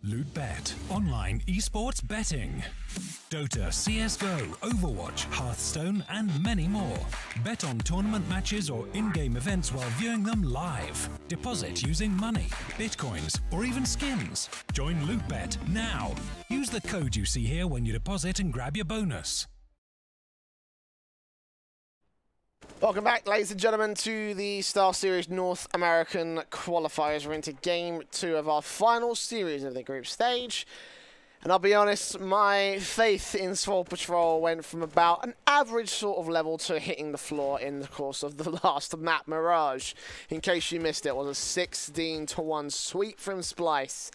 LootBet, online esports betting. Dota, CSGO, Overwatch, Hearthstone, and many more. Bet on tournament matches or in-game events while viewing them live. Deposit using money, bitcoins, or even skins. Join LootBet now. Use the code you see here when you deposit and grab your bonus. Welcome back, ladies and gentlemen, to the StarSeries North American Qualifiers. We're into Game 2 of our final series of the group stage. And I'll be honest, my faith in Swole Patrol went from about an average sort of level to hitting the floor in the course of the last map, Mirage. In case you missed it, it was a 16-1 sweep from Splyce.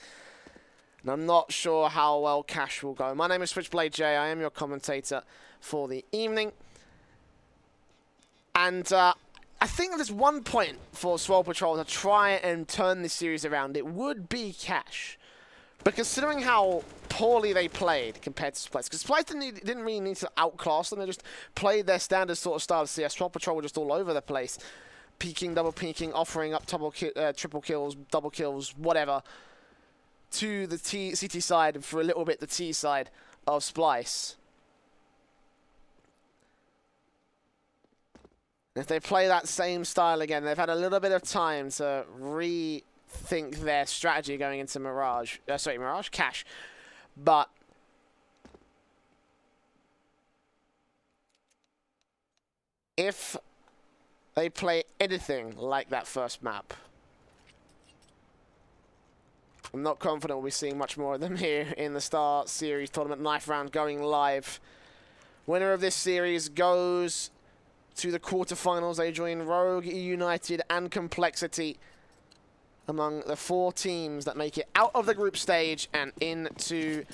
And I'm not sure how well Cash will go. My name is Switchblade J. I am your commentator for the evening. And I think there's one point for Swole Patrol to try and turn this series around. It would be Cash. But considering how poorly they played compared to Splyce, because Splyce didn't really need to outclass them, they just played their standard sort of style of CS. Swole Patrol were just all over the place. Peeking, double peeking, offering up triple kills, double kills, whatever, to the CT side, and for a little bit the T side of Splyce. If they play that same style again, they've had a little bit of time to rethink their strategy going into Mirage. Cash. But if they play anything like that first map, I'm not confident we'll be seeing much more of them here in the StarSeries Tournament Knife Round going live. Winner of this series goes to the quarterfinals. They join Rogue, United, and Complexity among the 4 teams that make it out of the group stage and into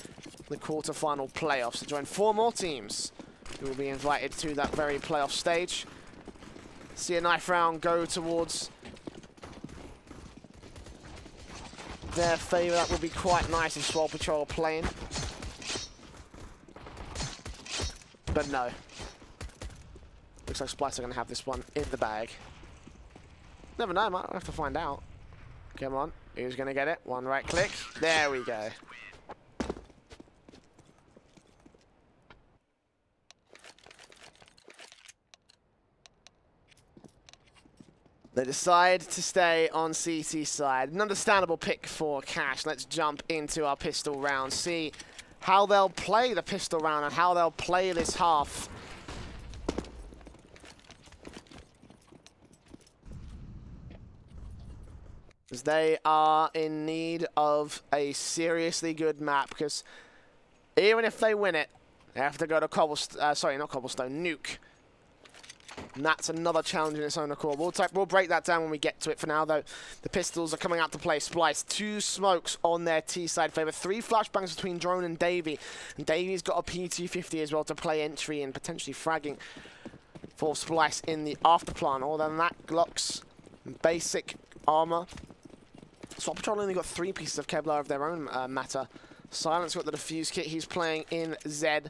the quarterfinal playoffs. They join 4 more teams who will be invited to that very playoff stage. See a knife round go towards their favour. That would be quite nice if Swole Patrol playing. But no. Looks like Splyce are going to have this one in the bag. Never know, might have to find out. Come on, who's going to get it? One right click. There we go. They decide to stay on CT side. An understandable pick for Cash. Let's jump into our pistol round. See how they'll play the pistol round and how they'll play this half. As they are in need of a seriously good map, because even if they win it, they have to go to Nuke. And that's another challenge in its own accord. We'll break that down when we get to it. For now, though, the pistols are coming out to play. Splyce, 2 smokes on their T-side favor. 3 flashbangs between Drone and Davey. And Davey's got a P250 as well to play entry and potentially fragging for Splyce in the afterplan. Other than that, Glocks, basic armor. Swole Patrol only got 3 pieces of Kevlar of their own matter. Silence got the defuse kit. He's playing in Z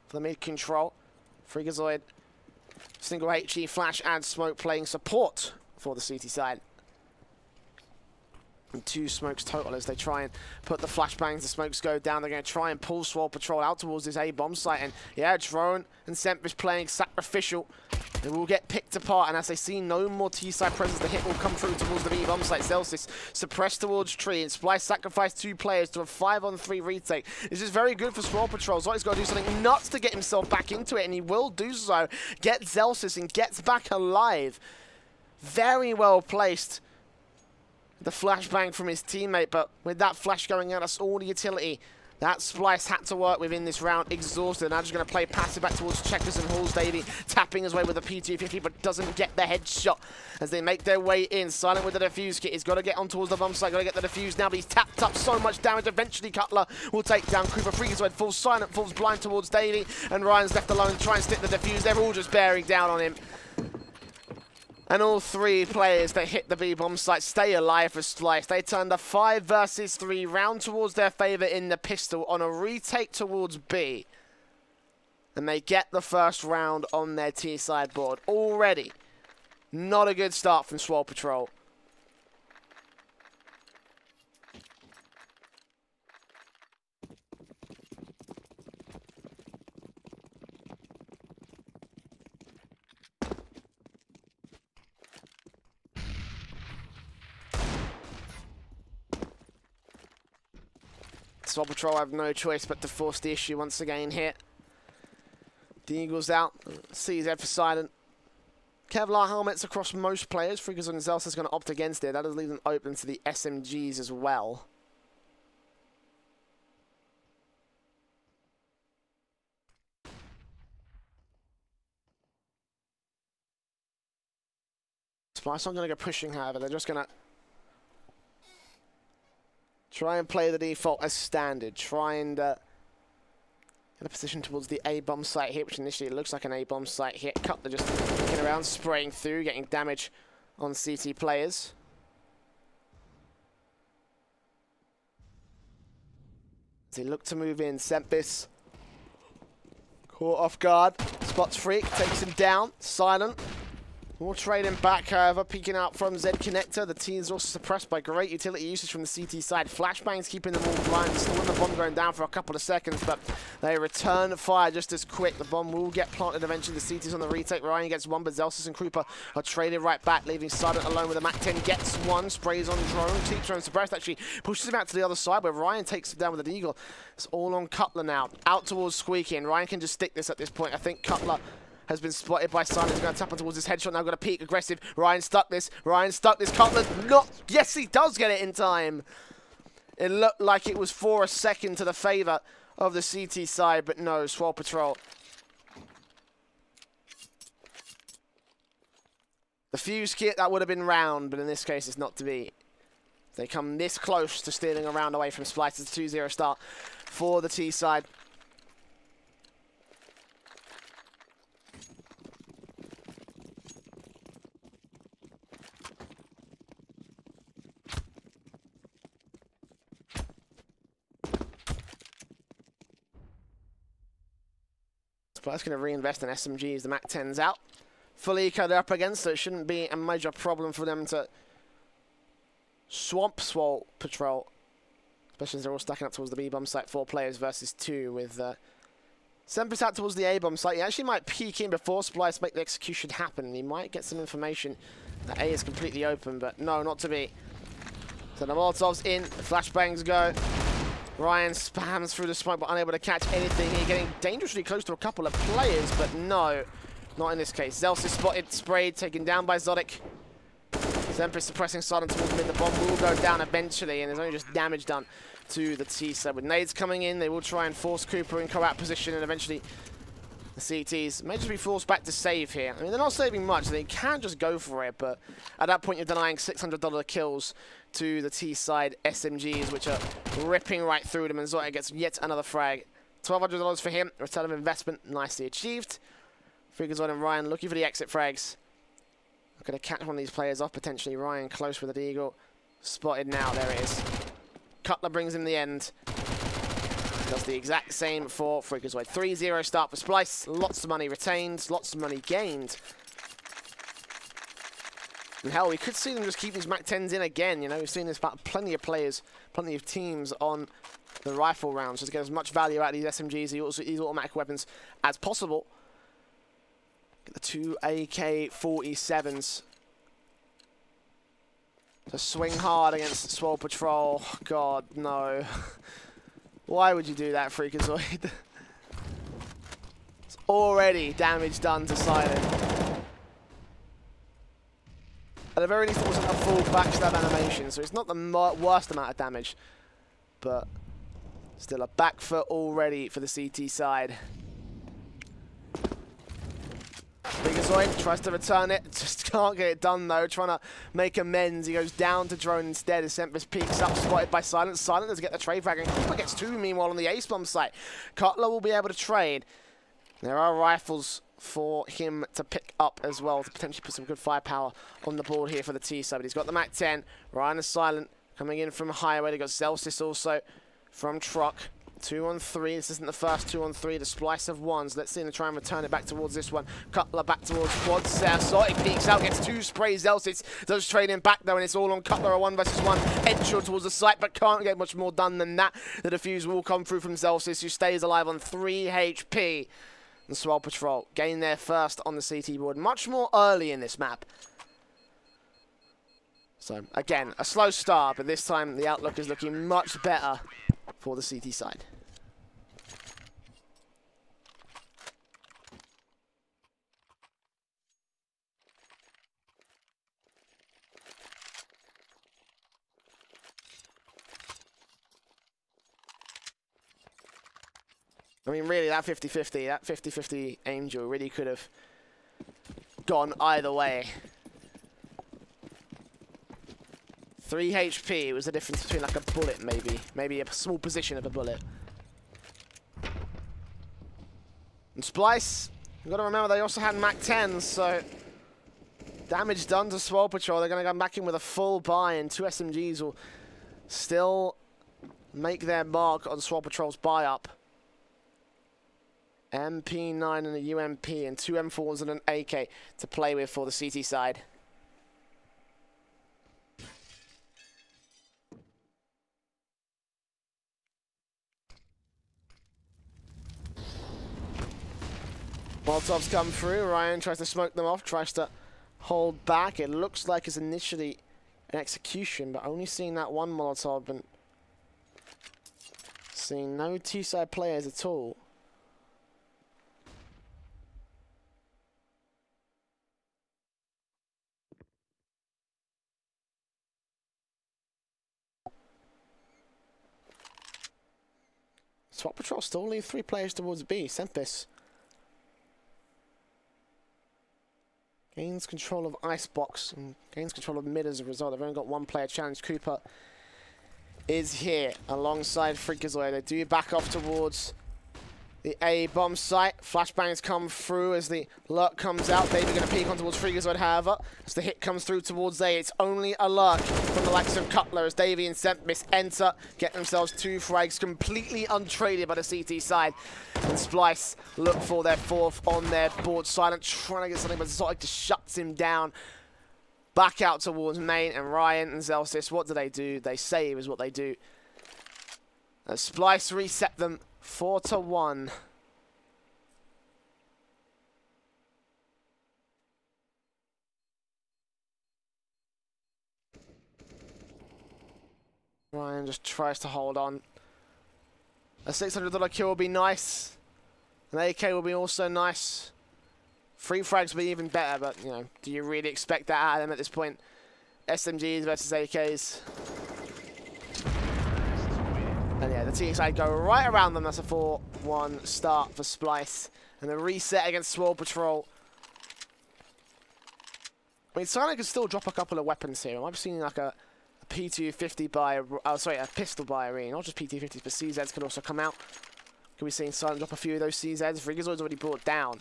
for the mid control. Freakazoid, single HE, flash and smoke playing support for the CT side. And 2 smokes total as they try and put the flashbangs. The smokes go down. They're going to try and pull Swole Patrol out towards this A bomb site. And yeah, Drone and Sempris playing sacrificial. They will get picked apart, and as they see no more T-side presence, the hit will come through towards the B bomb site. Celsius suppressed towards tree, and Splyce sacrificed 2 players to a 5-on-3 retake. This is very good for Swole Patrol. Zoid's got to do something nuts to get himself back into it, and he will do so. Gets Celsius and gets back alive. Very well placed. The flashbang from his teammate, but with that flash going out, that's all the utility that Splyce had to work with in this round. Exhausted. Now just going to play passive back towards Checkers and Halls. Davey tapping his way with a P250, but doesn't get the headshot as they make their way in. Silent with the defuse kit. He's got to get on towards the bomb site. Got to get the defuse now, but he's tapped up so much damage. Eventually, Cutler will take down Cooper. Freakazoid falls silent, falls blind towards Davey, and Ryan's left alone to try and stick the defuse. They're all just bearing down on him. And all 3 players that hit the B-bomb site stay alive for Splyce. They turned a 5 versus 3 round towards their favour in the pistol on a retake towards B. And they get the first round on their T-side board. Already, not a good start from Swole Patrol. Swole Patrol have no choice but to force the issue once again here. The Eagles out. CZ for silent. Kevlar helmets across most players. Freakazoid and Zelsa is going to opt against it. That does leave them open to the SMGs as well. Splyce not going to go pushing, however. They're just going to try and play the default as standard. Try and get a position towards the A-bomb site here, which initially looks like an A-bomb site here. Cutler just looking around, spraying through, getting damage on CT players. As they look to move in, Sempis caught off guard. Spots Freak, takes him down. Silent. More trading back, however, peeking out from Z Connector. The T is also suppressed by great utility usage from the CT side. Flashbangs keeping them all blind, stalling the bomb going down for a couple of seconds, but they return fire just as quick. The bomb will get planted eventually. The CT's on the retake. Ryan gets one, but Zelsis and Krupa are traded right back, leaving Silent alone with a MAC-10. Gets one, sprays on Drone, keeps Drone suppressed, actually pushes him out to the other side, where Ryan takes him down with an Eagle. It's all on Cutler now. Out towards Squeaky, and Ryan can just stick this at this point. I think Cutler has been spotted by Silent. He's going to tap on towards his headshot now. Got a peek, aggressive. Ryan stuck this. Ryan stuck this. Cutler not. Yes, he does get it in time. It looked like it was for a second to the favor of the CT side, but no, Swole Patrol. The fuse kit, that would have been round, but in this case, it's not to be. They come this close to stealing a round away from Splyce. It's a 2-0 start for the T side. Splyce going to reinvest in SMGs. The MAC-10's out. Full eco they're up against, so it shouldn't be a major problem for them to swamp Swole Patrol. Especially as they're all stacking up towards the B-bomb site. 4 players versus 2 with Sempis out towards the A-bomb site. He actually might peek in before Splyce make the execution happen. He might get some information that A is completely open, but no, not to be. So the Molotov's in, the flashbangs go. Ryan spams through the smoke, but unable to catch anything. He's getting dangerously close to a couple of players, but no, not in this case. Zels is spotted, sprayed, taken down by Zodic. Sempis suppressing Silent towards mid. The bomb will go down eventually, and there's only just damage done to the T side. With nades coming in, they will try and force Cooper in co-op position, and eventually the CTs may just be forced back to save here. I mean, they're not saving much, so they can just go for it, but at that point, you're denying $600 kills to the T side SMGs, which are ripping right through them, and Zoya gets yet another frag. $1,200 for him, return of investment, nicely achieved. Freakazoid and Ryan looking for the exit frags. Going to catch one of these players off, potentially. Ryan close with the Eagle. Spotted now, there it is. Cutler brings him the end. Does the exact same for Freakazoid. 3-0 start for Splyce. Lots of money retained, lots of money gained. And hell, we could see them just keep these MAC-10s in again. You know, we've seen this about plenty of players, plenty of teams on the rifle rounds, just to get as much value out of these SMGs, these automatic weapons, as possible. Get the 2 AK-47s to swing hard against Swole Patrol. God, no. Why would you do that, Freakazoid? It's already damage done to Silent. At the very least, it wasn't a full backstab animation, so it's not the worst amount of damage. But still a back foot already for the CT side. Freakazoid tries to return it, just can't get it done though, trying to make amends. He goes down to Drone instead as Sempis peeks up, spotted by Silent. Silent does get the trade frag, and Cooper gets 2 meanwhile on the A-bomb site. Cutler will be able to trade. There are rifles for him to pick up as well, to potentially put some good firepower on the board here for the T side. But he's got the MAC-10. Ryan is Silent coming in from Highway. They've got Zelsis also from Truck. 2-on-3. This isn't the first 2-on-3. The Splyce of ones. Let's see him try and return it back towards this one. Cutler back towards quad. Exotic peeks out, gets 2 sprays. Zelsis does trade him back though, and it's all on Cutler. A 1 versus 1. Entry towards the site, but can't get much more done than that. The defuse will come through from Zelsis, who stays alive on 3 HP. And Swole Patrol gain their first on the CT board much more early in this map. So, again, a slow start, but this time the outlook is looking much better for the CT side. I mean, really, that 50-50, that 50-50 Angel really could have gone either way. 3 HP was the difference between like a bullet, maybe a small position of a bullet. And Splyce, you've got to remember they also had Mac 10s, so damage done to Swole Patrol. They're going to go back in with a full buy, and 2 SMGs will still make their mark on Swole Patrol's buy up. MP9 and a UMP and 2 M4s and an AK to play with for the CT side. Molotovs come through. Ryan tries to smoke them off, tries to hold back. It looks like it's initially an execution, but only seeing that one Molotov and seeing no T-side players at all. Swole Patrol still leave 3 players towards B. Sempis gains control of Icebox and gains control of mid as a result. They've only got 1 player challenge. Cooper is here alongside Freakazoid. They do back off towards the A bomb site. Flashbangs come through as the lurk comes out. Davey going to peek on towards Freakazoid, however. As the hit comes through towards A, it's only a lurk from the likes of Cutler as Davey and Sempis enter, get themselves 2 frags completely untraded by the CT side. And Splyce look for their 4th on their board. Silent trying to get something, but Zotic just shuts him down. Back out towards main, and Ryan and Zelsis, what do? They save is what they do. As Splyce reset them 4-1. Ryan just tries to hold on. A $600 kill will be nice. An AK will be also nice. 3 frags will be even better, but, you know, do you really expect that out of them at this point? SMGs versus AKs. And yeah, the T side go right around them. That's a 4-1 start for Splyce. And the reset against Swole Patrol. I mean, Silent could still drop a couple of weapons here. I've seen like a P250 by, a pistol by Arena. Not just P250s, but CZs could also come out. Could be seeing Silent drop a few of those CZs. Freakazoid's already brought down.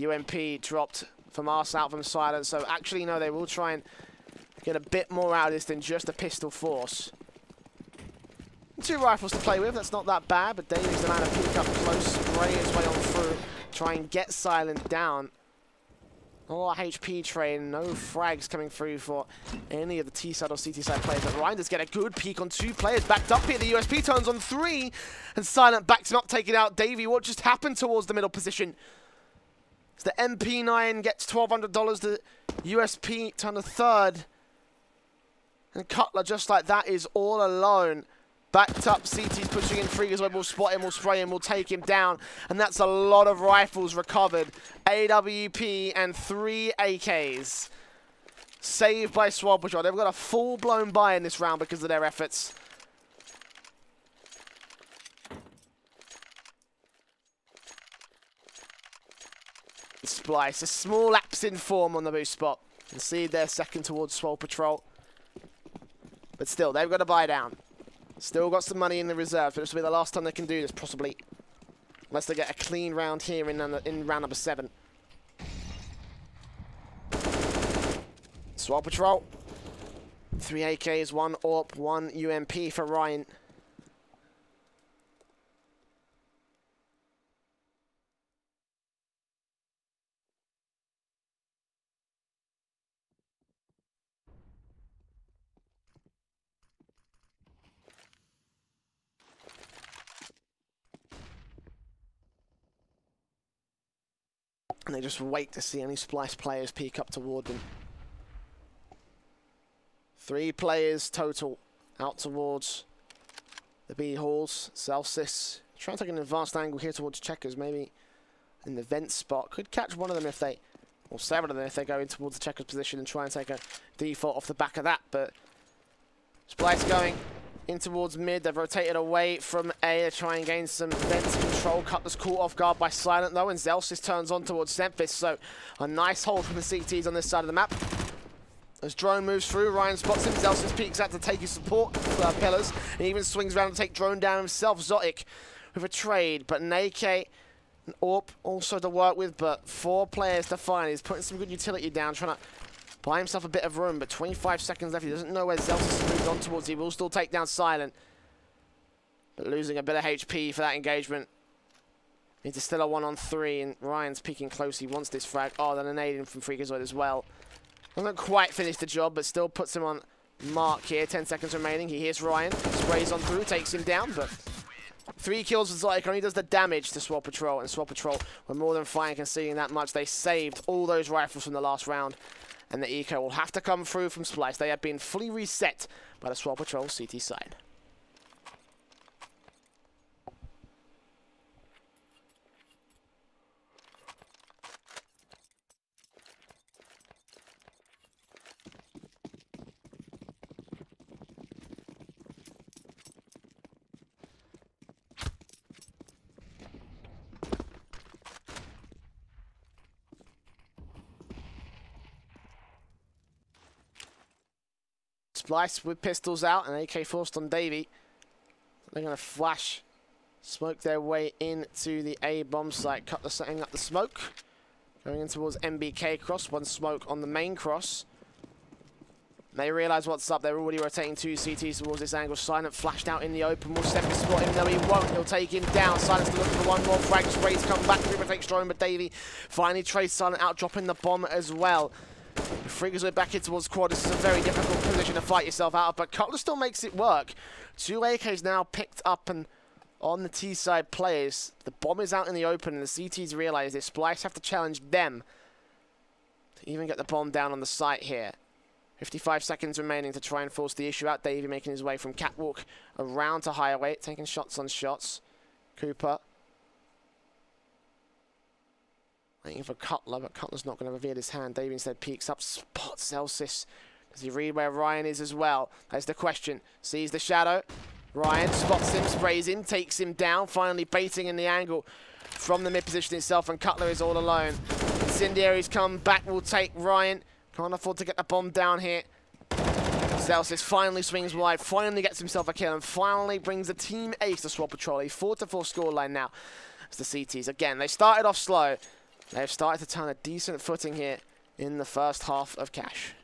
UMP dropped from us out from Silent. So actually, no, they will try and get a bit more out of this than just a pistol force. 2 rifles to play with, that's not that bad, but Davey's the man to peek up close, spray his way on through, try and get Silent down. A lot of HP train, no frags coming through for any of the T-side or CT-side players, but Ryan does get a good peek on 2 players, backed up here, the USP turns on 3, and Silent backs him up, taking out Davey. What just happened towards the middle position? So the MP9 gets $1,200, the USP turn to 3rd, and Cutler, just like that, is all alone. Backed up, CT's pushing in, Freakazoid will spot him, will spray him, will take him down. And that's a lot of rifles recovered. AWP and 3 AKs. Saved by Swole Patrol. They've got a full-blown buy in this round because of their efforts. Splyce, a small lapse in form on the boost spot. And see their 2nd towards Swole Patrol. But still, they've got to buy down. Still got some money in the reserve, but this will be the last time they can do this, possibly. Unless they get a clean round here in round number 7. Swole Patrol. 3 AKs, 1 AWP, 1 UMP for Ryan. And they just wait to see any Splyce players peek up toward them. 3 players total out towards the B halls. Celsius trying to take an advanced angle here towards Checkers, maybe in the vent spot. Could catch one of them if they, or several of them if they go in towards the Checkers position and try and take a default off the back of that. But Splyce going in towards mid. They've rotated away from A to try and gain some vent control. Cutler's caught off guard by Silent though, and Zelsis turns on towards Semphis. So a nice hold from the CTs on this side of the map. As Drone moves through, Ryan spots him. Zelsis peeks out to take his support pillars, and even swings around to take Drone down himself. Zotic with a trade, but an AK and AWP also to work with, but 4 players to find. He's putting some good utility down, trying to buy himself a bit of room, but 25 seconds left. He doesn't know where Zelsis has moved on towards. He will still take down Silent, but losing a bit of HP for that engagement. It's still a 1-on-3, and Ryan's peeking close. He wants this frag. Oh, then a nade in from Freakazoid as well. Doesn't quite finish the job, but still puts him on mark here. 10 seconds remaining. He hears Ryan. Sprays on through, takes him down, but 3 kills with Zotic only does the damage to Swole Patrol, and Swole Patrol were more than fine conceding that much. They saved all those rifles from the last round, and the eco will have to come through from Splyce. They have been fully reset by the Swole Patrol CT side. Splyce with pistols out and AK forced on Davey. They're going to flash, smoke their way into the A bomb site. Cutler setting up the smoke. Going in towards MBK cross. 1 smoke on the main cross. They realise what's up. They're already rotating 2 CTs towards this angle. Silent flashed out in the open. Will Semphis spot him? No, he won't. He'll take him down. Silent's looking for 1 more frag. Sprays come back. Creeper takes Drone, but Davey finally trades Silent out, dropping the bomb as well. Freakazoid back in towards quad. This is a very difficult position to fight yourself out of, but Cutler still makes it work. 2 AKs now picked up and on the T-side players. The bomb is out in the open, and the CTs realise this. Splyce have to challenge them to even get the bomb down on the site here. 55 seconds remaining to try and force the issue out. Davey making his way from catwalk around to higher weight, taking shots on shots. Cooper waiting for Cutler, but Cutler's not going to reveal his hand. Davey instead peeks up, spots Celsius. Does he read where Ryan is as well? That's the question. Sees the shadow. Ryan spots him, sprays him, takes him down, finally baiting in the angle from the mid position itself, and Cutler is all alone. Incendiaries come back, will take Ryan. Can't afford to get the bomb down here. Celsius finally swings wide, finally gets himself a kill, and finally brings the team ace to Swole Patrol. A 4-4 scoreline now. As the CTs, again, they started off slow. They've started to turn a decent footing here in the first half of Cash.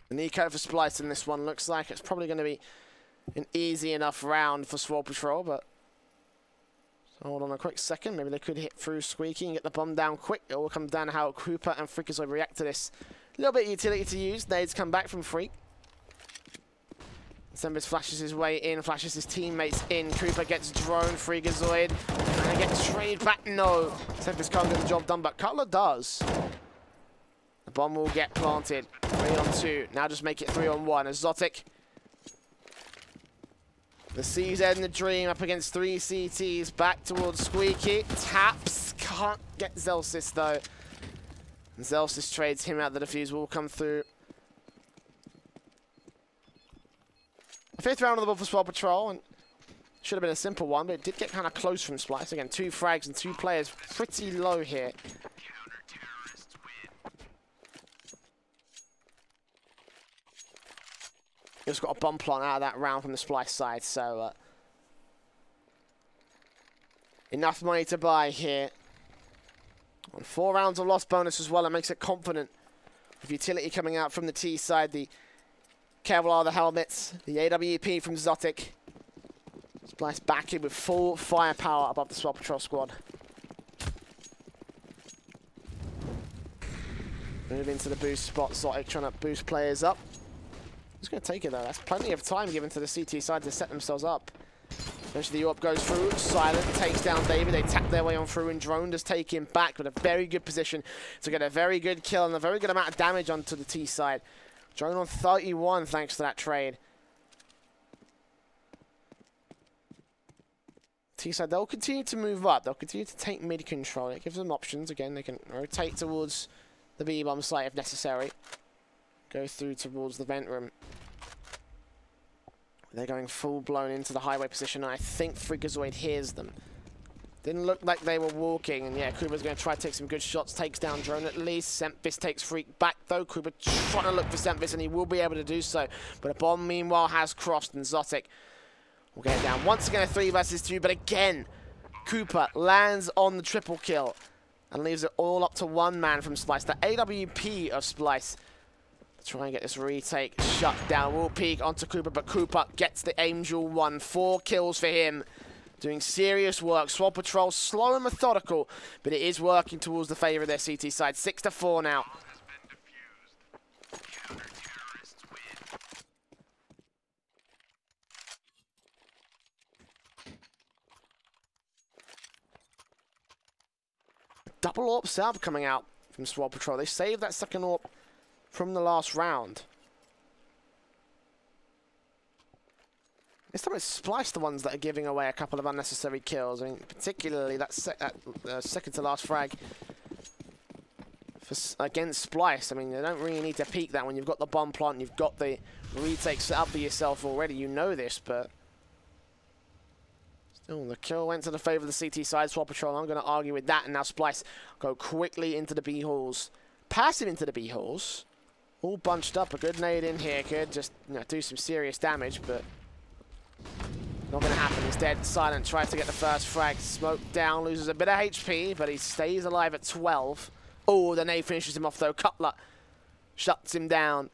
The Nico for Splyce in this one looks like it's probably going to be an easy enough round for Swole Patrol, but so hold on a quick second. Maybe they could hit through Squeaky and get the bomb down quick. It all comes down to how Cooper and Freakazoid react to this. A little bit of utility to use. Nades come back from Freak. Sembis flashes his way in, flashes his teammates in. Cooper gets drone, Freakazoid, and gets trade back. No, Sembis can't get the job done, but Cutler does. The bomb will get planted. 3-on-2. Now just make it 3-on-1. As Zotic, the CZ and the Dream up against 3 CTs. Back towards Squeaky. Taps. Can't get Zelsis though. And Zelsis trades him out. The defuse will come through. A 5th round on the ball for Swole Patrol. And should have been a simple one, but it did get kind of close from Splyce. Again, 2 frags and 2 players pretty low here. Just got a bomb plant out of that round from the Splyce side, so enough money to buy here. On 4 rounds of loss bonus as well, it makes it confident. With utility coming out from the T side, the Kevlar, the helmets, the AWP from Zotic. Splyce back in with full firepower above the Swole Patrol squad. Move into the boost spot. Zotic trying to boost players up. He's going to take it though. That's plenty of time given to the CT side to set themselves up. Eventually the AWP goes through. Silent takes down David. They tap their way on through, and Drone does take him back with a very good position to get a very good kill and a very good amount of damage onto the T side. Drone on 31 thanks to that trade. T side, they'll continue to move up. They'll continue to take mid control. It gives them options. Again, they can rotate towards the B-bomb site if necessary. Go through towards the vent room. They're going full-blown into the highway position, and I think Freakazoid hears them. Didn't look like they were walking, and yeah, Kuba's going to try to take some good shots. Takes down Drone at least. Sempis takes Freak back, though. Kuba trying to look for Sempis, and he will be able to do so. But a bomb, meanwhile, has crossed, and Zotic will get it down. Once again, a 3 versus 2, but again, Cooper lands on the triple kill and leaves it all up to one man from Splyce. The AWP of Splyce. Try and get this retake shut down. Will peek onto Cooper, but Cooper gets the Angel 1. 4 kills for him. Doing serious work. Swole Patrol slow and methodical, but it is working towards the favour of their CT side. 6-4 now. Double AWP sub coming out from Swole Patrol. They saved that second AWP from the last round. This time it's Splyce the ones that are giving away a couple of unnecessary kills. I mean, particularly that second to last frag against Splyce. I mean, you don't really need to peek that when you've got the bomb plant and you've got the retake set up for yourself already. You know this, but still, the kill went to the favour of the CT side. Swole Patrol, I'm going to argue with that, and now Splyce go quickly into the B halls. Passive into the B halls. All bunched up. A good nade in here could just, you know, do some serious damage, but not going to happen. He's dead. Silent tries to get the first frag. Smoke down, loses a bit of HP, but he stays alive at 12. Oh, the nade finishes him off though. Cutler shuts him down.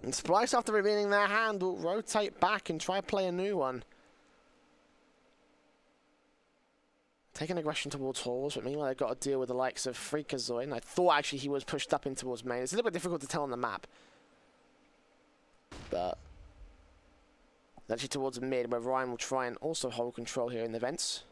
And Splyce, after revealing their hand, will rotate back and try to play a new one. Taking aggression towards halls, but meanwhile they've got to deal with the likes of Freakazoid. And I thought actually he was pushed up in towards main. It's a little bit difficult to tell on the map. But actually towards mid, where Ryan will try and also hold control here in the vents.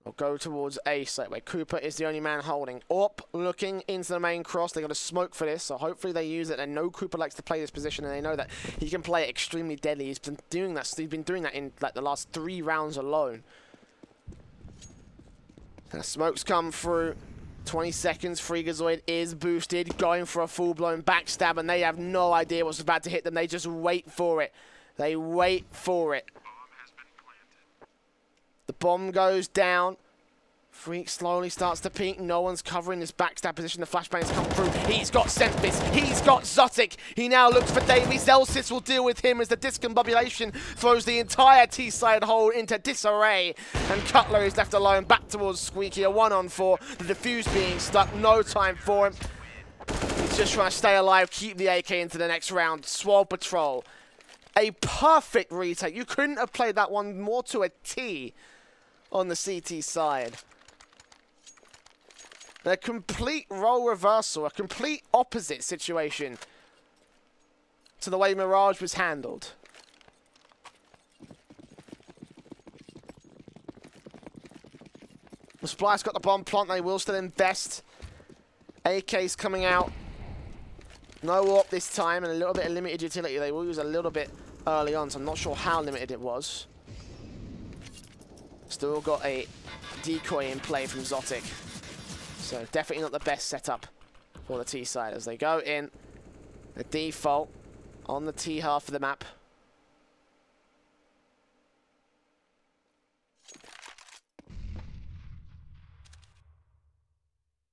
Or go towards A site where Cooper is the only man holding. Up, looking into the main cross. They got a smoke for this, so hopefully they use it. They know Cooper likes to play this position, and they know that he can play it extremely deadly. He's been doing that. He's been doing that in like the last 3 rounds alone. And smokes come through. 20 seconds. Freakazoid is boosted, going for a full-blown backstab, and they have no idea what's about to hit them. They just wait for it. They wait for it. The bomb goes down. Freak slowly starts to peek. No one's covering this backstab position. The flashbangs come through. He's got Sempis. He's got Zotic. He now looks for Davies. Zelsis will deal with him as the discombobulation throws the entire T-side hole into disarray. And Cutler is left alone back towards Squeaky. A 1-on-4. The defuse being stuck. No time for him. He's just trying to stay alive, keep the AK into the next round. Swole Patrol. A perfect retake. You couldn't have played that one more to a T on the CT side. A complete role reversal, a complete opposite situation to the way Mirage was handled. The Splyce got the bomb plant, they will still invest. AK's coming out. No AWP this time, and a little bit of limited utility. They will use a little bit early on, so I'm not sure how limited it was. Still got a decoy in play from Zotic. So definitely not the best setup for the T side as they go in. The default on the T half of the map.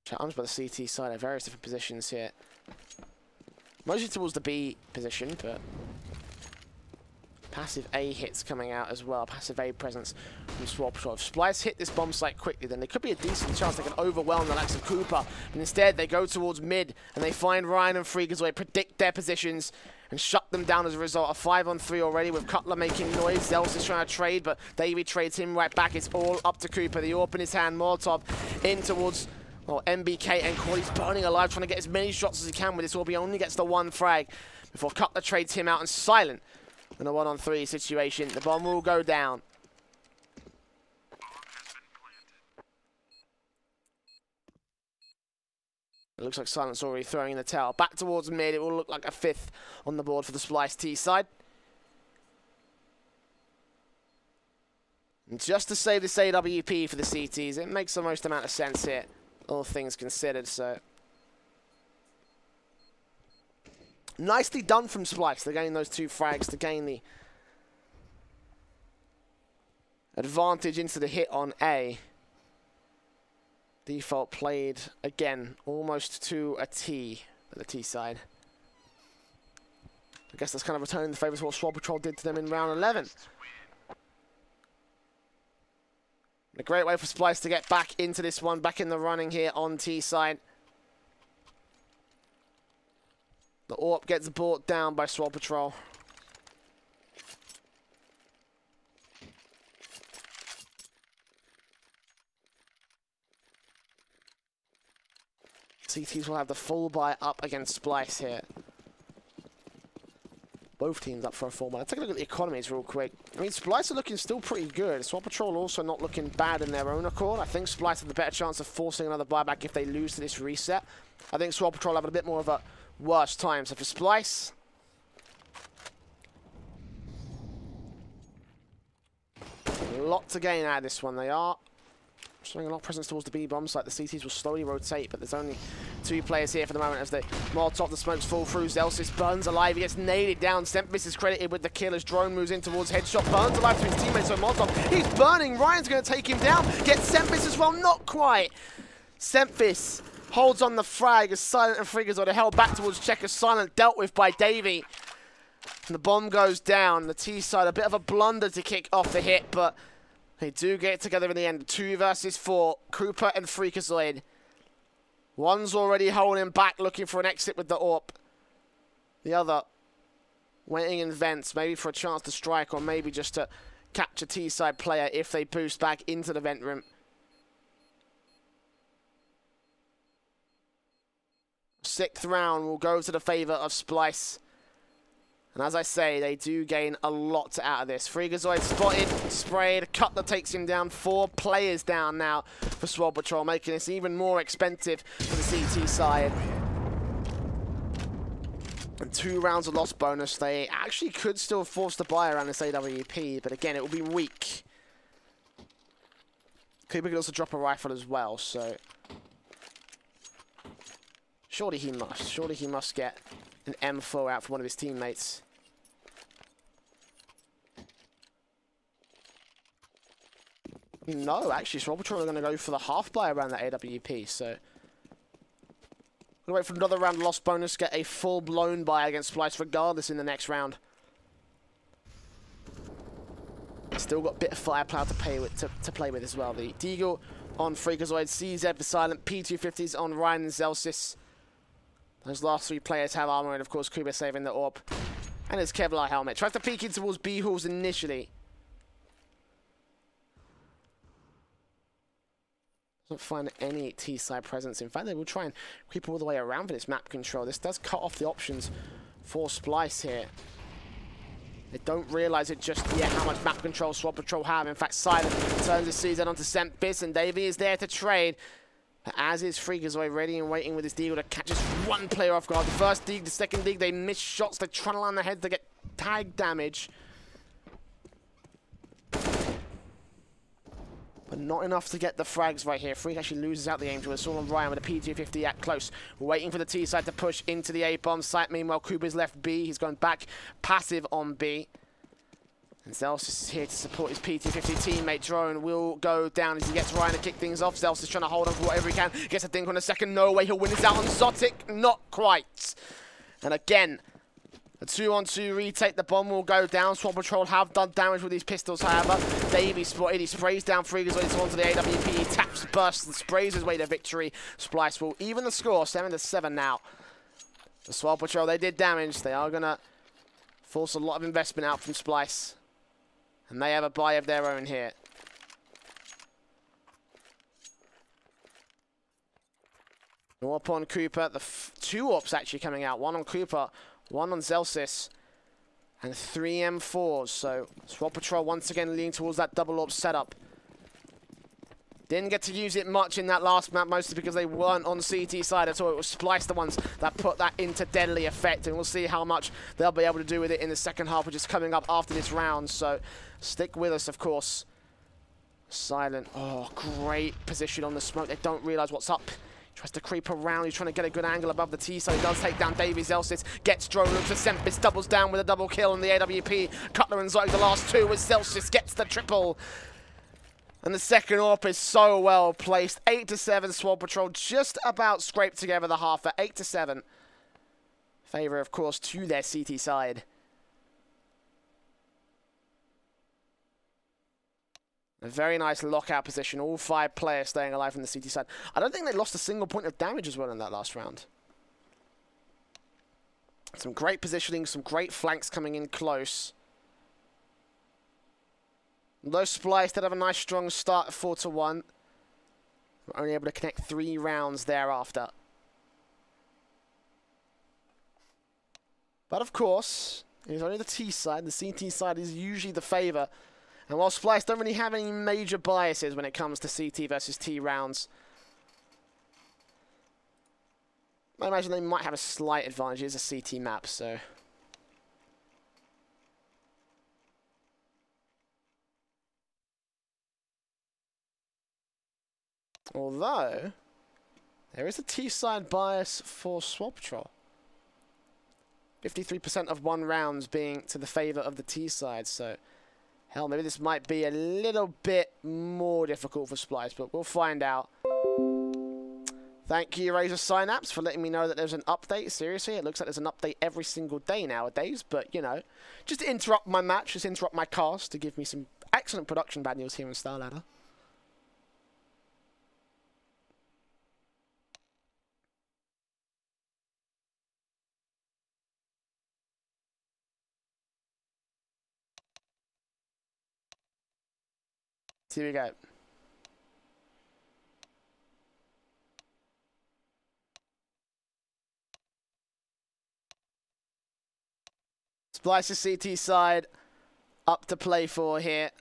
Challenged by the CT side at various different positions here. Mostly towards the B position, but Passive A hits coming out as well. Passive A presence from Swole Patrol. If Splyce hit this bomb site quickly, then there could be a decent chance they can overwhelm the likes of Cooper. But instead, they go towards mid, and they find Ryan and Freakazoid, predict their positions, and shut them down as a result. A 5-on-3 already with Cutler making noise. Zels is trying to trade, but Davey trades him right back. It's all up to Cooper. The AWP in his hand. Molotov in towards MBK, and Corey's burning alive, trying to get as many shots as he can with this AWP. He only gets the one frag before Cutler trades him out, and Silent in a 1-on-3 situation. The bomb will go down. It looks like Silent's already throwing in the towel. Back towards mid. It will look like a 5th on the board for the Splyce T side. And just to save this AWP for the CTs, it makes the most amount of sense here, all things considered. So nicely done from Splyce. They're getting those 2 frags to gain the advantage into the hit on A. Default played, again, almost to a T at the T side. I guess that's kind of returning the favours of what Swole Patrol did to them in round 11. A great way for Splyce to get back into this one, back in the running here on T side. The AWP gets brought down by Swole Patrol. CTs will have the full buy up against Splyce here. Both teams up for a full buy. Let's take a look at the economies real quick. I mean, Splyce are looking still pretty good. Swole Patrol also not looking bad in their own accord. I think Splyce have the better chance of forcing another buyback if they lose to this reset. I think Swole Patrol have a bit more of a worse time. So for Splyce, a lot to gain out of this one. They are showing a lot of presence towards the B bomb site. The CTs will slowly rotate, but there's only 2 players here for the moment as the Molotov, the smokes fall through. Zelsis burns alive. He gets nailed down. Sempvis is credited with the kill as Drone moves in towards headshot. Burns alive to his teammates. So Molotov, he's burning. Ryan's going to take him down. Gets Sempvis as well. Not quite. Sempvis holds on the frag as Silent and Freakazoid are held back towards Checker. Silent dealt with by Davey. And the bomb goes down. The T side, a bit of a blunder to kick off the hit, but they do get together in the end. 2 versus 4. Cooper and Freakazoid. One's already holding back, looking for an exit with the AWP. The other waiting in vents, maybe for a chance to strike, or maybe just to catch a T-side player if they boost back into the vent room. 6th round will go to the favour of Splyce. And as I say, they do gain a lot out of this. Freakazoid spotted, sprayed, Cutler takes him down. 4 players down now for Swole Patrol, making this even more expensive for the CT side. And 2 rounds of loss bonus. They actually could still force the buy around this AWP, but again, it will be weak. Cooper could also drop a rifle as well, so surely he must. Surely he must get an M4 out for one of his teammates. No, actually, Swole Patrol are going to go for the half buy around that AWP, so we'll wait for another round loss bonus, get a full-blown buy against Splyce regardless in the next round. Still got a bit of firepower to play with as well. The Deagle on Freakazoid, CZ for Silent, P250s on Ryan and Zelsis. Those last 3 players have armor, and of course Kuba saving the AWP. And his Kevlar helmet. Tries to peek in towards B-Halls initially. Doesn't find any T-side presence. In fact, they will try and creep all the way around for this map control. This does cut off the options for Splyce here. They don't realise it just yet how much map control Swole Patrol have. In fact, Silent turns the season onto Sempvis, and Davey is there to trade. As is Freakazoid, ready and waiting with his deagle to catch just 1 player off guard. The first dig, the second dig, they miss shots. They're trying to land the head to get tag damage. But not enough to get the frags right here. Freak actually loses out the aim to a Saul and Ryan with a P250 at close. Waiting for the T side to push into the A-bomb site. Meanwhile, Kuba's left B. He's going back passive on B. And Zels is here to support his P250 teammate. Drone will go down as he gets Ryan to kick things off. Zels is trying to hold on for whatever he can. Gets a dink on a second. No way he'll win this out on Zotic. Not quite. And again, A 2-on-2 retake, the bomb will go down. Swole Patrol have done damage with these pistols, however. Davey spotted, he sprays down Freakazoid onto the AWP, he taps, bursts, and sprays his way to victory. Splyce will even the score, 7-7 now. The Swole Patrol, they did damage. They are going to force a lot of investment out from Splyce. And they have a buy of their own here. Up on Cooper, the 2 AWPs actually coming out. 1 on Cooper, 1 on Zelsis, and 3 M4s. So Swole Patrol once again leaning towards that double AWP setup. Didn't get to use it much in that last map, mostly because they weren't on CT side at all. It was Splyce the ones that put that into deadly effect, and we'll see how much they'll be able to do with it in the second half, which is coming up after this round. So stick with us, of course. Silent. Oh, great position on the smoke. They don't realize what's up. Tries to creep around, he's trying to get a good angle above the T, so he does take down Davey. Zelsis, gets drone, looks for Sempis, doubles down with a double kill on the AWP. Cutler and Zoe, the last 2, as Zelsis gets the triple. And the second AWP is so well placed. 8-7, Swole Patrol just about scraped together the half at 8-7. Favor, of course, to their CT side. A very nice lockout position. All 5 players staying alive from the CT side. I don't think they lost a single point of damage as well in that last round. Some great positioning, some great flanks coming in close. Although Splyce did have a nice strong start at 4-1. We're only able to connect 3 rounds thereafter. But of course, it's only the T side. The CT side is usually the favor. And while Splyce don't really have any major biases when it comes to CT versus T rounds, I imagine they might have a slight advantage. It's a CT map, so. Although, there is a T side bias for Swole Patrol. 53% of 1 rounds being to the favor of the T side, so. Hell, maybe this might be a little bit more difficult for Splyce, but we'll find out. Thank you, Razor Synapse, for letting me know that there's an update. Seriously, it looks like there's an update every single day nowadays, but, you know, just to interrupt my match, just interrupt my cast to give me some excellent production bad news here in Star Ladder. Here we go. Splyce's CT side up to play for here.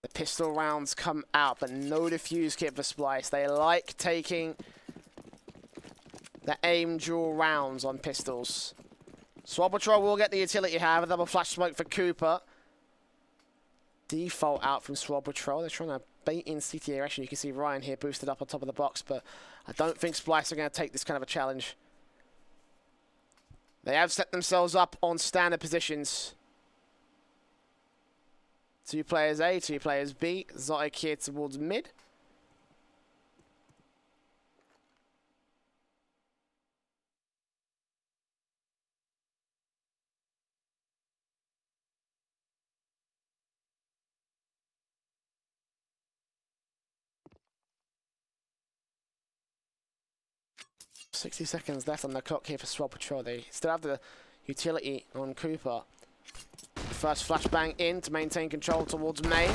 The pistol rounds come out, but no defuse kit for Splyce. They like taking the aim dual rounds on pistols. Swole Patrol will get the utility, however. Double flash smoke for Cooper. Default out from Swole Patrol. They're trying to bait in CT aggression. You can see Ryan here boosted up on top of the box, but I don't think Splyce are going to take this kind of a challenge. They have set themselves up on standard positions. 2 players A, 2 players B. Zotic here towards mid. $60 seconds left on the clock here for Swole Patrol. They still have the utility on Cooper. First flashbang in to maintain control towards main.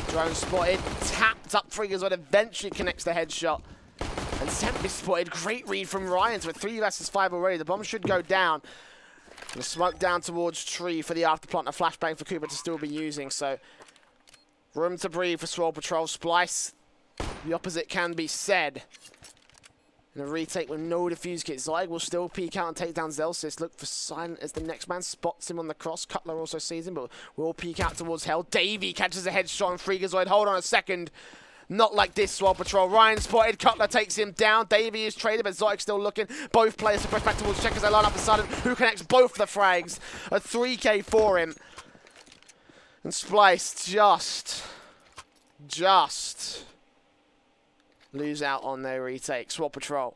Drone spotted, tapped up Freakazoid, eventually connects the headshot. And Sempis spotted, great read from Ryan, so with 3 versus 5 already. The bomb should go down. And the smoke down towards tree for the afterplant, a flashbang for Cooper to still be using, so room to breathe for Swole Patrol. Splyce, the opposite can be said. And a retake with no defuse kit. Zyg will still peek out and take down Zelsis. Look for Silent as the next man spots him on the cross. Cutler also sees him, but will peek out towards Hell. Davey catches a headshot on Freakazoid. Hold on a second. Not like this, Swole Patrol. Ryan spotted, Cutler takes him down. Davey is traded, but Zotic still looking. Both players to push back towards Check as they line up beside him. Who connects both the frags? A 3K for him. And Splyce just lose out on their retake. Swole Patrol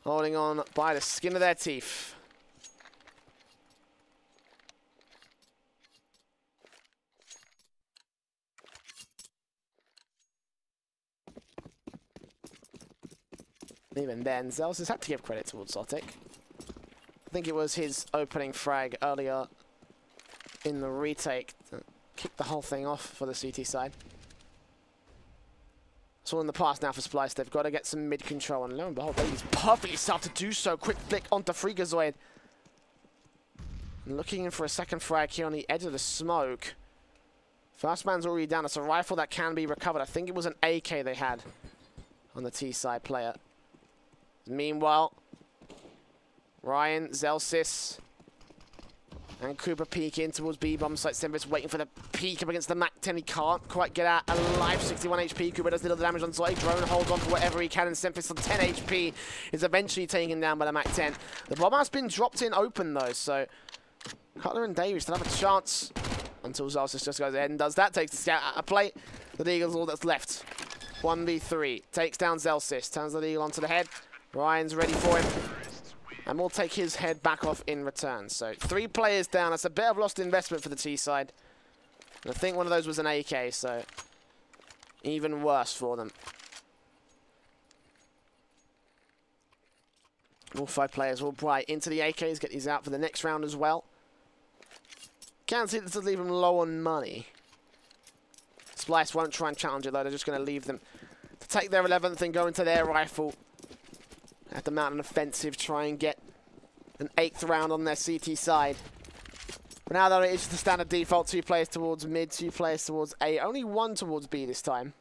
holding on by the skin of their teeth. Even then, Zels has had to give credit towards Zotic. I think it was his opening frag earlier in the retake that kicked the whole thing off for the CT side. It's all in the past now for Splyce. They've got to get some mid control, and lo and behold, Davies perfectly set up to do so. Quick flick onto Freakazoid. And looking in for a second frag here on the edge of the smoke. First man's already down. It's a rifle that can be recovered. I think it was an AK they had on the T side player. Meanwhile, Ryan, Zelsis, and Cooper peek in towards B-bomb site. Sempis waiting for the peek up against the MAC-10. He can't quite get out alive. 61 HP. Cooper does little damage on Zotic. Drone holds on to whatever he can, and Sempis on 10 HP is eventually taken down by the MAC-10. The bomb has been dropped in open though, so Cutler and Davies still have a chance until Zelsis just goes ahead and does that. Takes the scout out of play. The Eagle's all that's left. 1v3. Takes down Zelsis. Turns the Eagle onto the head. Ryan's ready for him, and we'll take his head back off in return. So 3 players down. That's a bit of lost investment for the T side. And I think one of those was an AK, so even worse for them. All 5 players will bright into the AKs, get these out for the next round as well. Can't see this will leave them low on money. Splyce won't try and challenge it though. They're just going to leave them to take their 11th and go into their rifle. Have to mount an offensive, try and get an 8th round on their CT side. But now though, it is the standard default. 2 players towards mid, 2 players towards A. Only 1 towards B this time.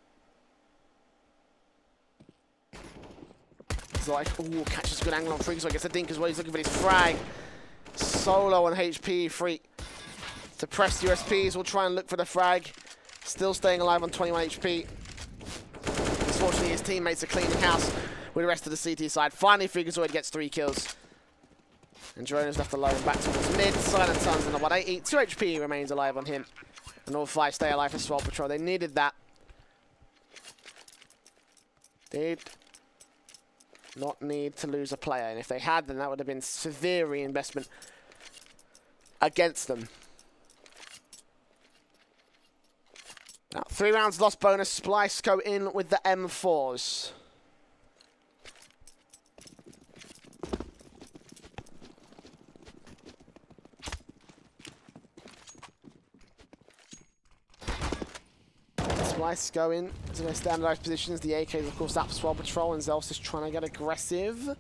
It's like, ooh, catches a good angle on Freak, so I guess the Dink as well. He's looking for his frag. Solo on HP, Freak. Suppressed USPs, will try and look for the frag. Still staying alive on 21 HP. Unfortunately, his teammates are cleaning house with the rest of the CT side. Finally, Freakazoid gets 3 kills. And Drone is left alone back towards mid. Silent Sun's in the 180. 2 HP remains alive on him. And all 5 stay alive for Swole Patrol. They needed that. Did not need to lose a player. And if they had, then that would have been severe reinvestment against them. Now, 3 rounds lost bonus. Splyce go in with the M4s. Splyce go in to their standardized positions. The AK is, of course, up for Swole Patrol, and Zels is trying to get aggressive.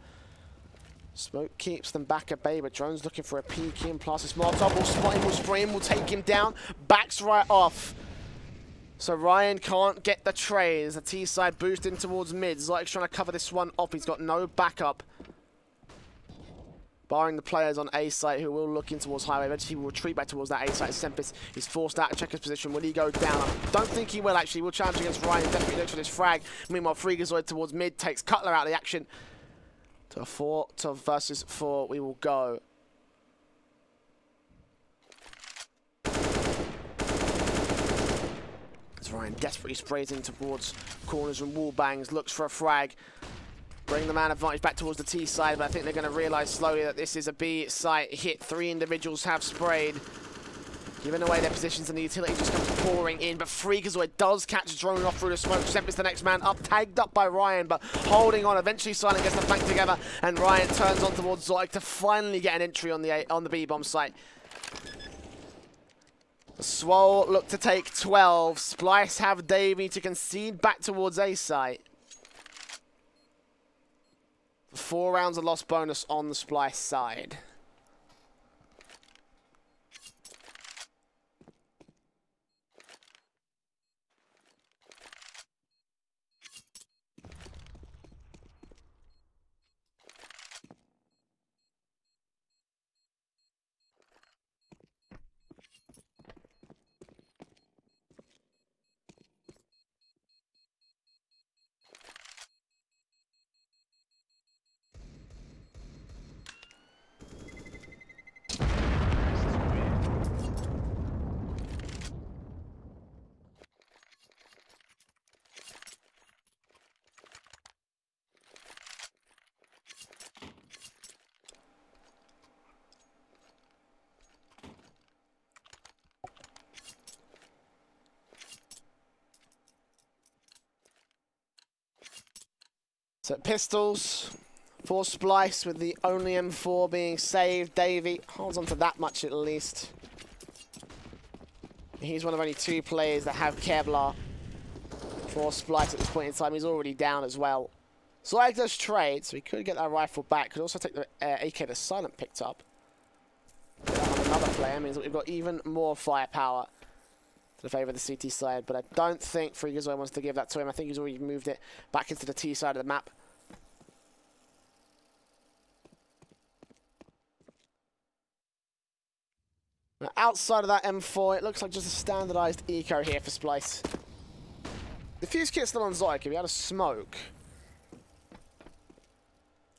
Smoke keeps them back at bay, but Drone's looking for a peek in. Plus, this Molotov will spot him, will spray him, will take him down. Backs right off. So Ryan can't get the trade as the T side boost in towards mid. Zotic's trying to cover this one off. He's got no backup. Barring the players on A site who will look in towards highway. Eventually he will retreat back towards that A site. Sempis is forced out to check his position. Will he go down? I don't think he will actually. We'll challenge against Ryan. Definitely looks for this frag. Meanwhile, Freakazoid towards mid takes Cutler out of the action. To a 4 versus 4 we will go. As Ryan desperately sprays in towards corners and wall bangs. Looks for a frag. Bring the man advantage back towards the T side, but I think they're going to realise slowly that this is a B site hit. 3 individuals have sprayed, giving away their positions, and the utility just comes pouring in. But Freakazoid does catch a drone off through the smoke. Sempis the next man up, tagged up by Ryan, but holding on. Eventually, Silent gets the flank together, and Ryan turns on towards Zotic to finally get an entry on the B-bomb site. Swole look to take 12. Splyce have Davey to concede back towards A site. 4 rounds of lost bonus on the Splyce side. So pistols for Splyce with the only M4 being saved. Davey holds on to that much at least. He's one of only 2 players that have Kevlar for Splyce at this point in time. He's already down as well. Zayek does trade, so he could get that rifle back. Could also take the AK that Silent picked up. Another player means that we've got even more firepower to the favour of the CT side, but I don't think Freakazoid wants to give that to him. I think he's already moved it back into the T side of the map. Now, outside of that M4, it looks like just a standardised eco here for Splyce. The fuse kit's still on Zayek. If he had a smoke,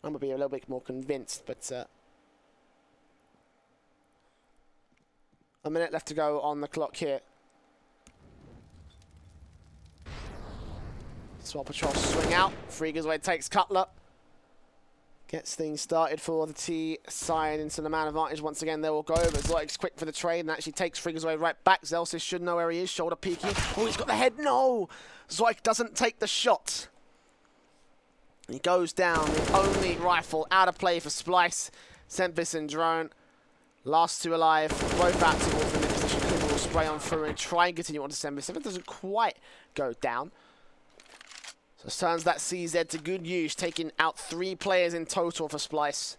I'm going to be a little bit more convinced, but a minute left to go on the clock here. Swole Patrol swing out. Freakazoid takes Cutler. Gets things started for the T side into the man advantage. Once again, they will go, but Zayek's quick for the trade and actually takes Freakazoid right back. Zelsis should know where he is. Shoulder peeking. Oh, he's got the head. No! Zayek doesn't take the shot. He goes down. The only rifle out of play for Splyce. Sempis and Drone. Last 2 alive. Both out towards the mid position. Cooper will spray on through and try and continue on to Sempis. Sempis doesn't quite go down. So turns that CZ to good use, taking out 3 players in total for Splyce.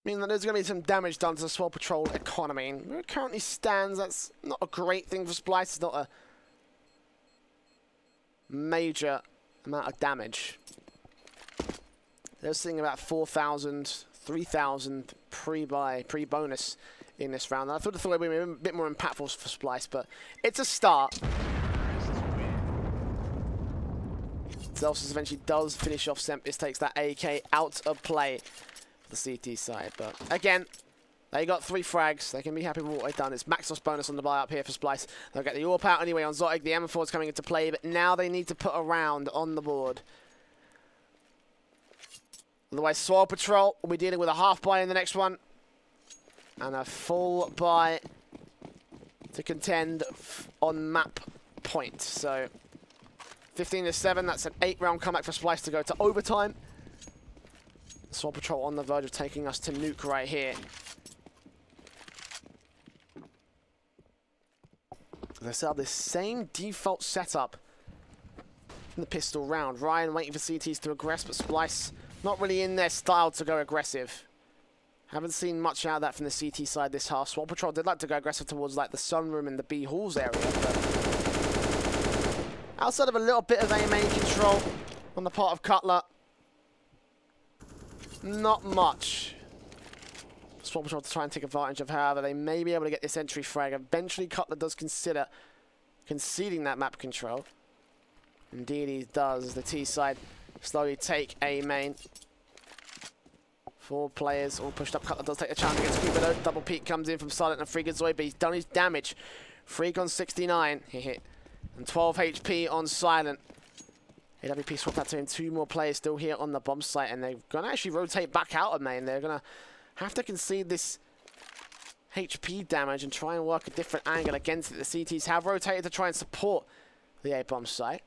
I mean, there's going to be some damage done to the Swole Patrol economy. And where it currently stands, that's not a great thing for Splyce. It's not a major amount of damage. They're seeing about 4,000, 3,000 pre-bonus in this round. And I thought it would be a bit more impactful for Splyce, but it's a start. Zelsis eventually does finish off Sempis, takes that AK out of play for the CT side. But again, they got 3 frags. They can be happy with what they've done. It's max loss bonus on the buy up here for Splyce. They'll get the AWP out anyway on Zayek. The M4 is coming into play, but now they need to put a round on the board. Otherwise, Swole Patrol will be dealing with a half buy in the next one. And a full buy to contend on map point. So 15-7, that's an 8-round comeback for Splyce to go to overtime. Swole Patrol on the verge of taking us to nuke right here. They set up this same default setup from the pistol round. Ryan waiting for CTs to aggress, but Splyce not really in their style to go aggressive. Haven't seen much out of that from the CT side this half. Swole Patrol did like to go aggressive towards like the sunroom and the B halls area, but outside of a little bit of aim control on the part of Cutler, not much. Swole Patrol to try and take advantage of. However, they may be able to get this entry frag. Eventually, Cutler does consider conceding that map control. Indeed, he does. The T side slowly take A main. 4 players all pushed up. Cutler does take the challenge against Cooper though. Double peek comes in from Silent and Freakazoid, but he's done his damage. Freak on 69, he hit. And 12 HP on Silent. AWP swapped that to him. 2 more players still here on the bomb site, and they're going to actually rotate back out of main. They're going to have to concede this HP damage and try and work a different angle against it. The CTs have rotated to try and support the A-bomb site.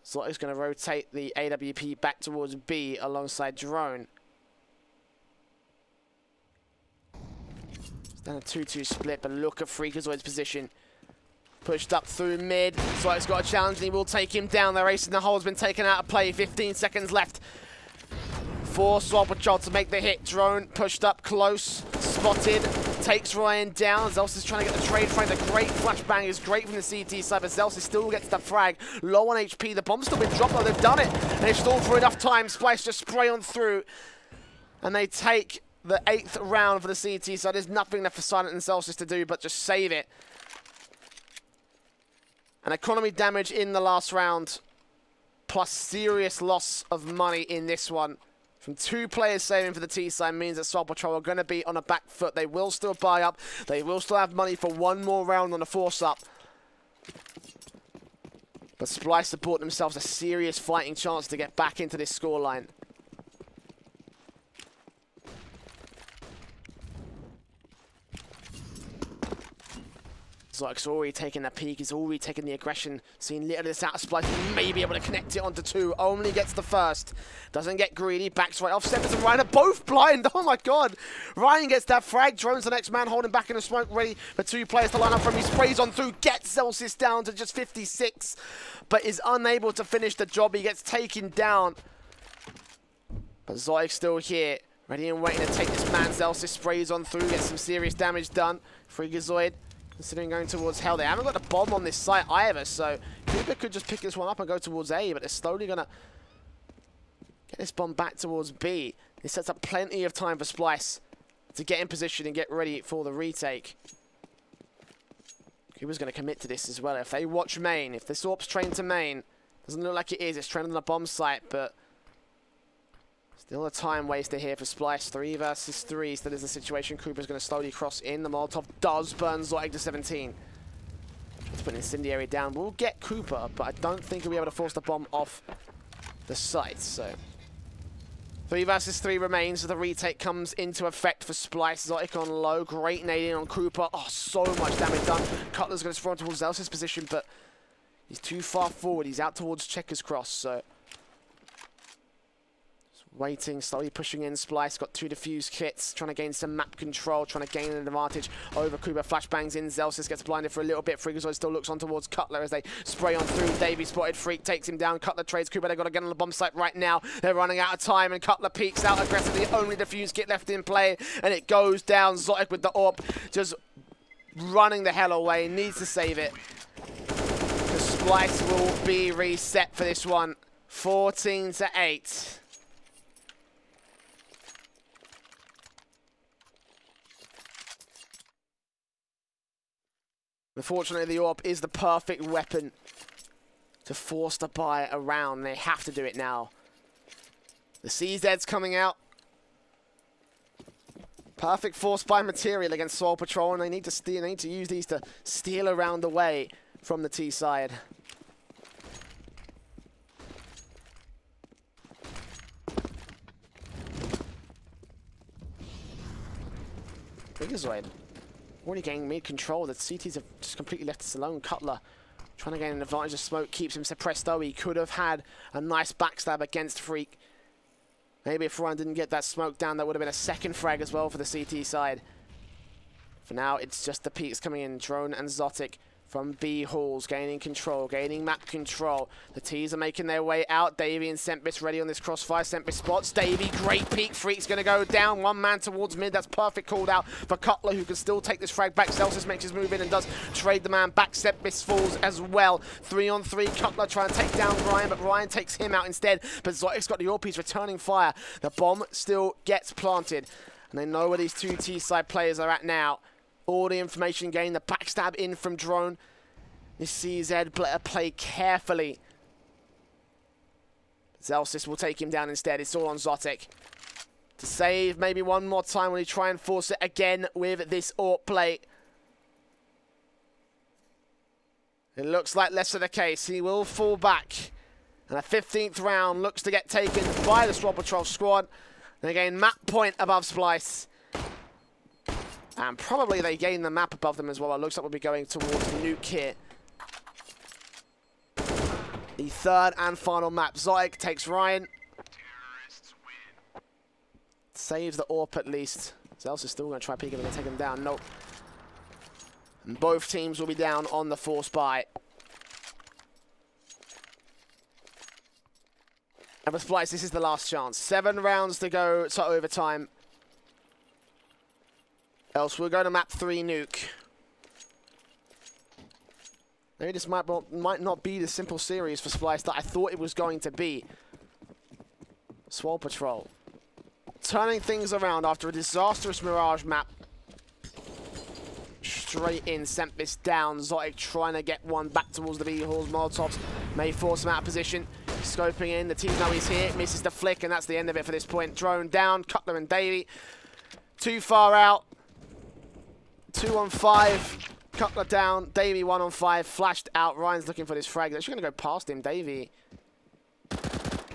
Zlot's going to rotate the AWP back towards B alongside Drone. Then a 2-2 split, but look at Freakazoid's position. Pushed up through mid. Zlot's got a challenge and he will take him down. Their ace in the hole has been taken out of play. 15 seconds left for Swole Patrol to make the hit. Drone pushed up close, spotted, takes Ryan down. Zelsis is trying to get the trade frame. The great flashbang is great from the CT side, but Zelsis still gets the frag. Low on HP. The bomb's still been dropped, though. They've done it. And they've stalled for enough time. Splyce just spray on through. And they take the 8th round for the CT side. There's nothing left for Silent and Zelsis to do but just save it. An economy damage in the last round, plus serious loss of money in this one. From 2 players saving for the T side means that Swole Patrol are going to be on a back foot. They will still buy up. They will still have money for 1 more round on a force up. But Splyce have bought themselves a serious fighting chance to get back into this scoreline. Zoic's already taking the peak, he's already taking the aggression, seeing little of this out of Splyce, may be able to connect it onto 2, only gets the first, doesn't get greedy, backs right off, Steppers and Ryan are both blind, oh my god! Ryan gets that frag, Drone's the next man holding back in the smoke, ready for 2 players to line up from him, he sprays on through, gets Celsius down to just 56, but is unable to finish the job, he gets taken down. But Zoic's still here, ready and waiting to take this man, Celsius sprays on through, gets some serious damage done, Freakazoid. Considering going towards hell. They haven't got a bomb on this site either, so Cooper could just pick this one up and go towards A, but they're slowly going to get this bomb back towards B. This sets up plenty of time for Splyce to get in position and get ready for the retake. Cooper's going to commit to this as well. If they watch main, if this AWP's trained to main, doesn't look like it is, it's trained on a bomb site, but still a time waster here for Splyce. 3 versus 3 still is the situation. Cooper's going to slowly cross in. The Molotov does burn Zoic to 17. Let's put an incendiary down. We'll get Cooper, but I don't think he'll be able to force the bomb off the site. So 3 versus 3 remains. So the retake comes into effect for Splyce. Zoic on low. Great nading on Cooper. Oh, so much damage done. Cutler's going to spawn towards Zelsa's position, but he's too far forward. He's out towards Checkers Cross, so waiting, slowly pushing in. Splyce got 2 defuse kits, trying to gain some map control, trying to gain an advantage over Cooper. Flashbangs in, Zelsis gets blinded for a little bit. Freakazoid still looks on towards Cutler as they spray on through. Davey spotted Freak, takes him down. Cutler trades Cooper. They've got to get on the bomb site right now. They're running out of time, and Cutler peeks out aggressively. Only defuse kit left in play, and it goes down. Zotic with the AWP, just running the hell away. Needs to save it. The Splyce will be reset for this one. 14-8. Unfortunately, the AWP is the perfect weapon to force the buy around. They have to do it now. The CZ's coming out. Perfect force buy material against Swole Patrol, and they need to steal. They need to use these to steal around the way from the T side. Freakazoid already getting mid-control. The CTs have just completely left us alone. Cutler trying to gain an advantage of smoke, keeps him suppressed though. He could have had a nice backstab against Freak. Maybe if Ryan didn't get that smoke down, that would have been a second frag as well for the CT side. For now, it's just the peaks coming in. Drone and Zotic from B halls, gaining control, gaining map control. The T's are making their way out. Davey and Sempis ready on this crossfire. Sempis spots Davey, great peek. Freak's going to go down. 1 man towards mid. That's perfect called out for Cutler, who can still take this frag back. Celsius makes his move in and does trade the man back. Sempis falls as well. 3 on 3. Cutler trying to take down Ryan, but Ryan takes him out instead. But Zotic's got the AWP. He's returning fire. The bomb still gets planted. And they know where these 2 T-side players are at now. All the information gained, the backstab in from Drone. This CZ better play carefully. Zelsis will take him down instead. It's all on Zotic. To save maybe one more time, will he try and force it again with this AWP play? It looks like less of the case. He will fall back. And a 15th round looks to get taken by the Swole Patrol squad. And again, map point above Splyce. And probably they gain the map above them as well. It looks like we'll be going towards the nuke here. The 3rd and final map. Zotic takes Ryan. Saves the AWP at least. Zels is still going to try peeking and take him down. Nope. And both teams will be down on the force buy. And with Splyce, this is the last chance. 7 rounds to go to overtime. Else we'll go to map 3 nuke. Maybe this might not be the simple series for Splyce that I thought it was going to be. Swole Patrol turning things around after a disastrous Mirage map. Straight in, Sempis down. Zotic trying to get one back towards the B halls. Molotovs may force him out of position. Scoping in, the team know he's here. Misses the flick, and that's the end of it for this point. Drone down, Cutler and Davey. Too far out. 2 on 5. Cutler down. Davey 1 on 5. Flashed out. Ryan's looking for this frag. They're actually going to go past him. Davey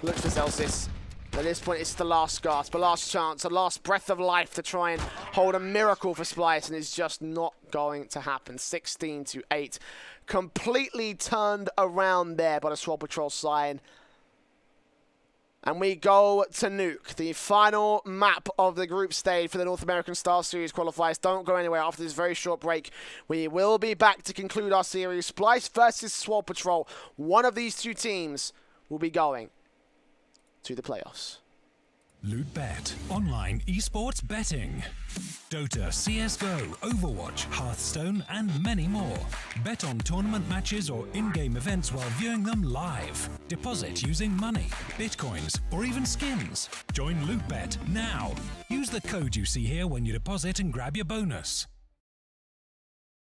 looks for Celsius. At this point, it's the last gasp, the last chance, the last breath of life to try and hold a miracle for Splyce, and it's just not going to happen. 16-8. Completely turned around there by the Swole Patrol side. And we go to Nuke, the final map of the group stage for the North American StarSeries qualifiers. Don't go anywhere after this very short break. We will be back to conclude our series. Splyce versus Swole Patrol. One of these two teams will be going to the playoffs. LootBet, online esports betting. Dota, CSGO, Overwatch, Hearthstone, and many more. Bet on tournament matches or in-game events while viewing them live. Deposit using money, bitcoins, or even skins. Join LootBet now. Use the code you see here when you deposit and grab your bonus.